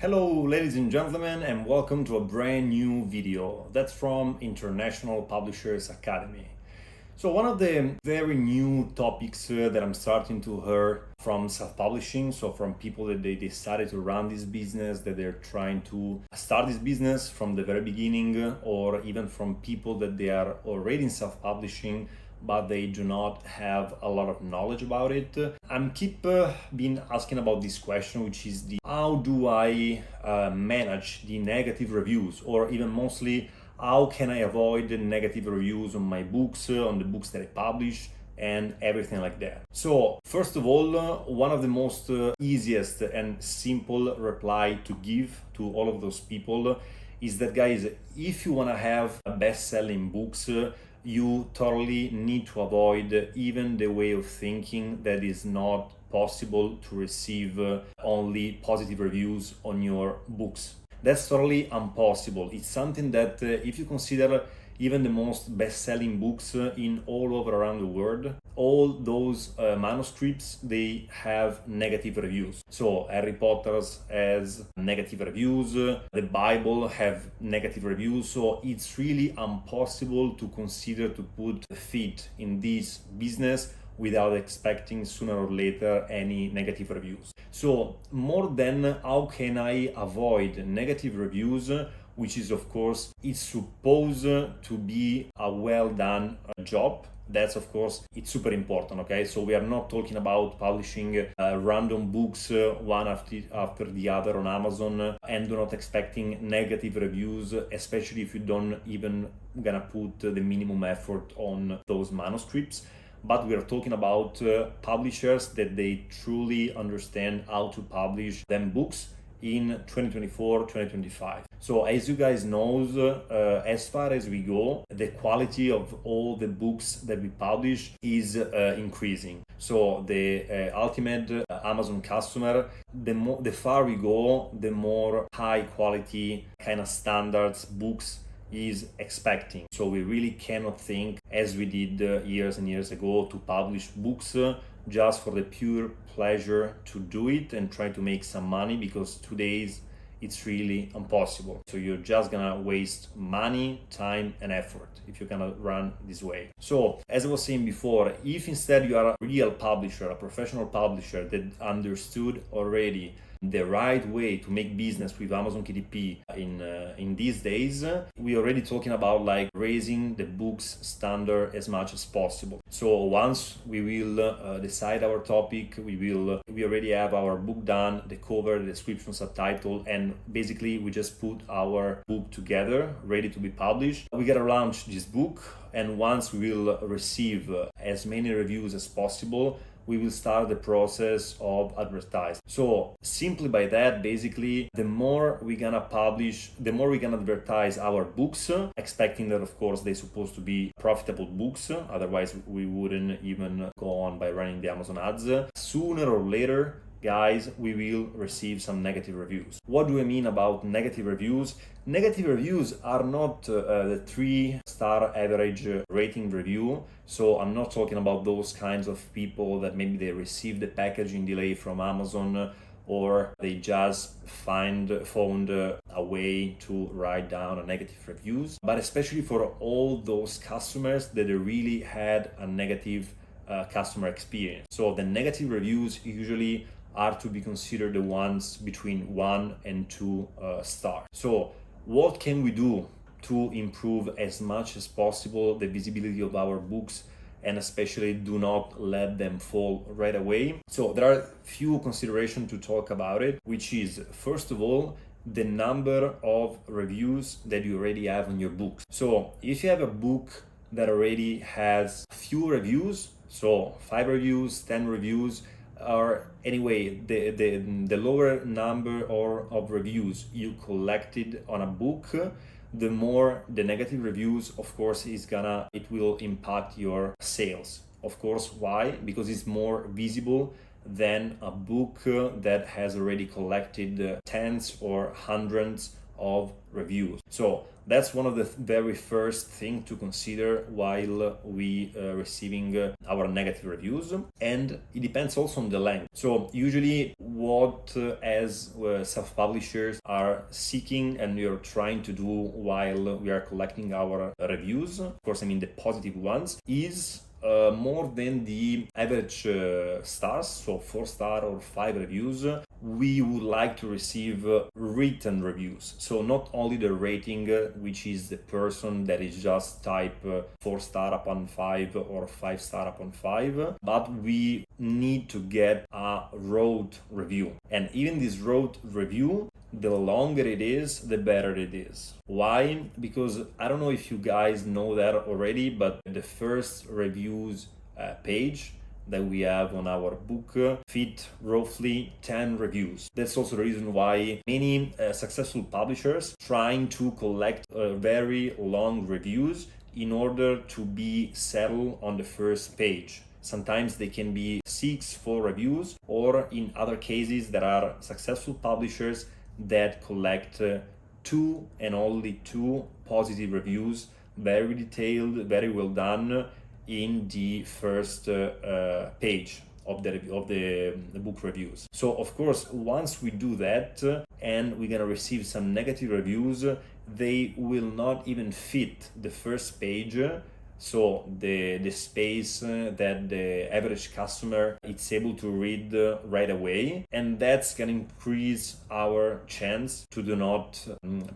Hello ladies and gentlemen, and welcome to a brand new video that's from International Publishers Academy. So one of the very new topics that I'm starting to hear from self-publishing, so from people that they decided to run this business, that they're trying to start this business from the very beginning, or even from people that they are already in self-publishing but they do not have a lot of knowledge about it. I'm keep been asking about this question, which is the how do I manage the negative reviews, or even mostly how can I avoid the negative reviews on my books, on the books that I publish, and everything like that. So first of all, one of the most easiest and simple reply to give to all of those people is that, guys, if you want to have best-selling books, you totally need to avoid even the way of thinking that is not possible to receive only positive reviews on your books. That's totally impossible. It's something that if you consider even the most best-selling books in all over around the world, all those manuscripts, they have negative reviews. So Harry Potter's has negative reviews, the Bible have negative reviews. So it's really impossible to consider to put feet in this business without expecting sooner or later any negative reviews. So more than how can I avoid negative reviews, which is of course it's supposed to be a well done job. That's of course it's super important. Okay, so we are not talking about publishing random books one after the other on Amazon and do not expecting negative reviews, especially if you don't even gonna put the minimum effort on those manuscripts. But we are talking about publishers that they truly understand how to publish them books in 2024, 2025. So as you guys know, as far as we go, the quality of all the books that we publish is increasing. So the ultimate Amazon customer, the far we go, the more high quality kind of standards books is expecting. So we really cannot think as we did years and years ago to publish books just for the pure pleasure to do it and try to make some money, because today's it's really impossible. So you're just gonna waste money, time and effort if you're gonna run this way. So as I was saying before, if instead you are a real publisher, a professional publisher that understood already the right way to make business with Amazon KDP in these days, we already talking about like raising the book's standard as much as possible. So once we will decide our topic, we already have our book done, the cover, the description, subtitle, and basically we just put our book together, ready to be published. We gotta launch this book, and once we will receive as many reviews as possible, we will start the process of advertising. So simply by that, basically, the more we're gonna publish, the more we're gonna advertise our books, expecting that of course they're supposed to be profitable books, otherwise we wouldn't even go on by running the Amazon ads. Sooner or later, guys, we will receive some negative reviews. What do I mean about negative reviews? Negative reviews are not the 3-star average rating review. So I'm not talking about those kinds of people that maybe they received the packaging delay from Amazon, or they just found a way to write down a negative reviews. But especially for all those customers that really had a negative customer experience. So the negative reviews usually are to be considered the ones between 1 and 2 stars. So what can we do to improve as much as possible the visibility of our books, and especially do not let them fall right away? So there are a few considerations to talk about it, which is first of all the number of reviews that you already have on your books. So if you have a book that already has few reviews, so 5 reviews, 10 reviews, or anyway the lower number of reviews you collected on a book, the more the negative reviews, of course, it will impact your sales. Of course, why? Because it's more visible than a book that has already collected tens or hundreds of reviews. So that's one of the very first thing to consider while we receiving our negative reviews, and it depends also on the length. So usually what as self-publishers are seeking and we are trying to do while we are collecting our reviews, of course I mean the positive ones, is more than the average stars, so 4-star or 5 reviews, we would like to receive written reviews. So not only the rating, which is the person that is just type 4-star upon 5 or 5-star upon 5, but we need to get a wrote review. And even this wrote review, the longer it is, the better it is. Why? Because I don't know if you guys know that already, but the first reviews page that we have on our book fit roughly 10 reviews. That's also the reason why many successful publishers trying to collect very long reviews in order to be settled on the first page. Sometimes they can be 6-4 reviews, or in other cases there are successful publishers that collect 2 and only 2 positive reviews, very detailed, very well done, in the first page of the book reviews. So of course, once we do that and we're gonna receive some negative reviews, they will not even fit the first page. So the space that the average customer is able to read right away, and that's gonna increase our chance to do not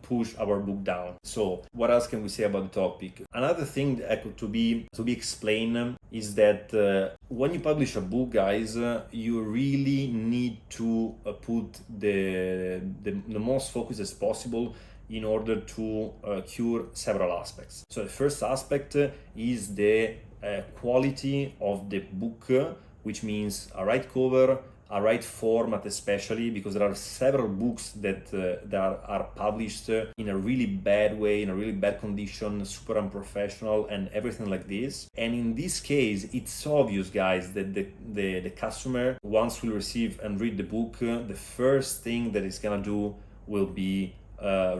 push our book down. So what else can we say about the topic? Another thing that to be explained is that when you publish a book, guys, you really need to put the most focus as possible in order to cure several aspects. So the first aspect is the quality of the book, which means a right cover, a right format, especially because there are several books that are published in a really bad way, in a really bad condition, super unprofessional and everything like this. And in this case, it's obvious, guys, that the customer, once will receive and read the book, the first thing that it's gonna do will be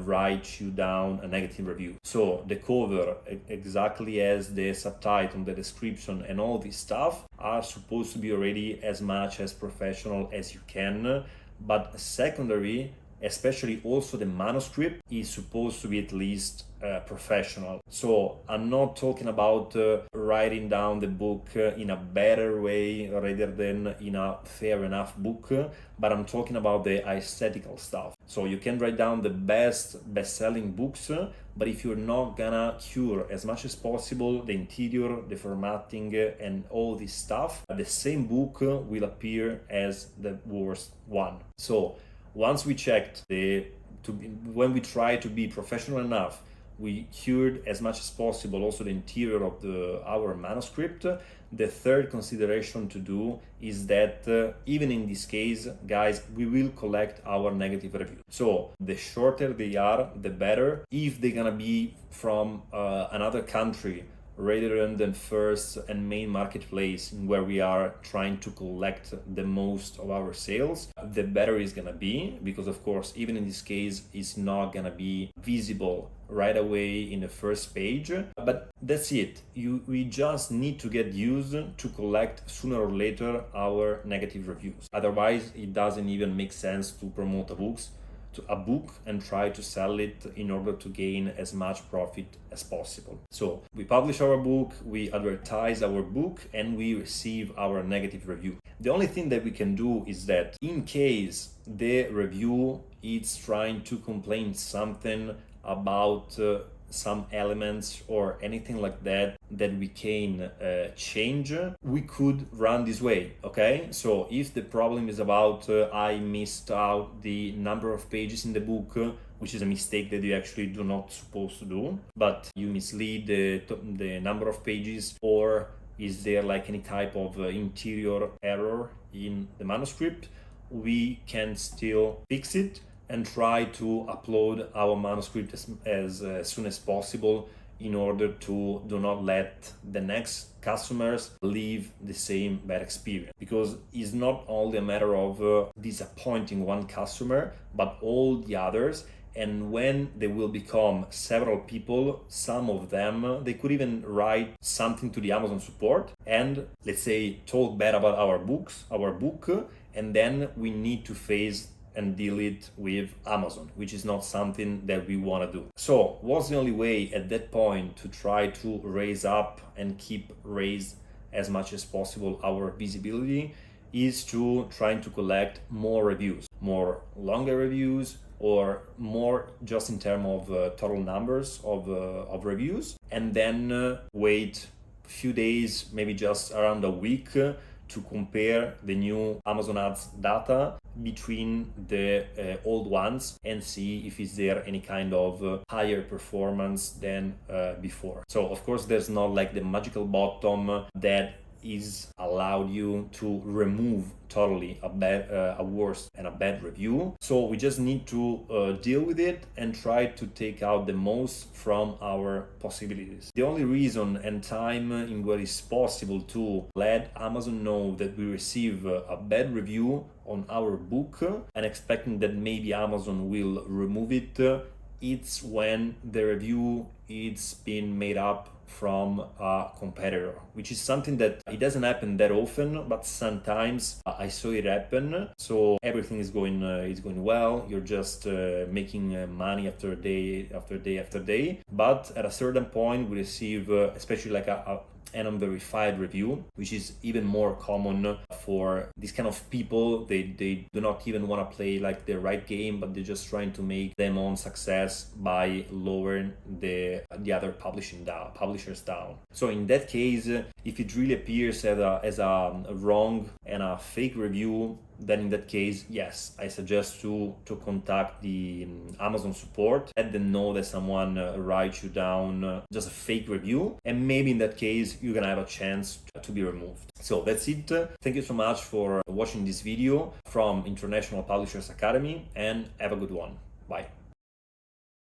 write you down a negative review. So the cover, exactly as the subtitle, the description, and all this stuff are supposed to be already as much as professional as you can. But secondary, especially also the manuscript, is supposed to be at least professional. So I'm not talking about writing down the book in a better way rather than in a fair enough book, but I'm talking about the aesthetical stuff. So you can write down the best-selling books, but if you're not gonna cure as much as possible the interior, the formatting, and all this stuff, the same book will appear as the worst one. So once we checked when we try to be professional enough, we cured as much as possible also the interior of our manuscript. The third consideration to do is that even in this case, guys, we will collect our negative reviews. So the shorter they are, the better. If they're gonna be from another country rather than first and main marketplace where we are trying to collect the most of our sales, the better it's gonna be, because of course, even in this case, it's not gonna be visible right away in the first page. But that's it. We just need to get used to collect sooner or later our negative reviews. Otherwise, it doesn't even make sense to promote a book and try to sell it in order to gain as much profit as possible. So we publish our book, we advertise our book, and we receive our negative review. The only thing that we can do is that in case the review is trying to complain something about some elements or anything like that we can change, we could run this way. Okay, so if the problem is about I missed out the number of pages in the book, which is a mistake that you actually do not supposed to do, but you mislead the number of pages, or is there like any type of interior error in the manuscript, we can still fix it and try to upload our manuscript as soon as possible in order to do not let the next customers leave the same bad experience, because it's not only a matter of disappointing one customer but all the others. And when they will become several people, some of them, they could even write something to the Amazon support and, let's say, talk bad about our book, and then we need to face and deal it with Amazon, which is not something that we want to do. So what's the only way at that point to try to raise up and keep raise as much as possible our visibility is to trying to collect more reviews, more longer reviews, or more just in terms of total numbers of reviews, and then wait a few days, maybe just around a week, to compare the new Amazon Ads data between the old ones and see if is there any kind of higher performance than before. So of course there's not like the magical bottom that is allowed you to remove totally a worse and a bad review. So we just need to deal with it and try to take out the most from our possibilities. The only reason and time in what is possible to let Amazon know that we receive a bad review on our book and expecting that maybe Amazon will remove it, it's when the review is being made up from a competitor, which is something that it doesn't happen that often, but sometimes I saw it happen. So everything is going well. You're just making money after day after day after day. But at a certain point, we receive, especially like an unverified review, which is even more common for these kind of people. They do not even want to play like the right game, but they're just trying to make their own success by lowering the other publishers down. So in that case, if it really appears as a wrong and a fake review, then in that case, yes, I suggest to contact the Amazon support, let them know that someone writes you down just a fake review, and maybe in that case you're gonna have a chance to be removed. So that's it. Thank you so much for watching this video from International Publishers Academy, and have a good one. Bye.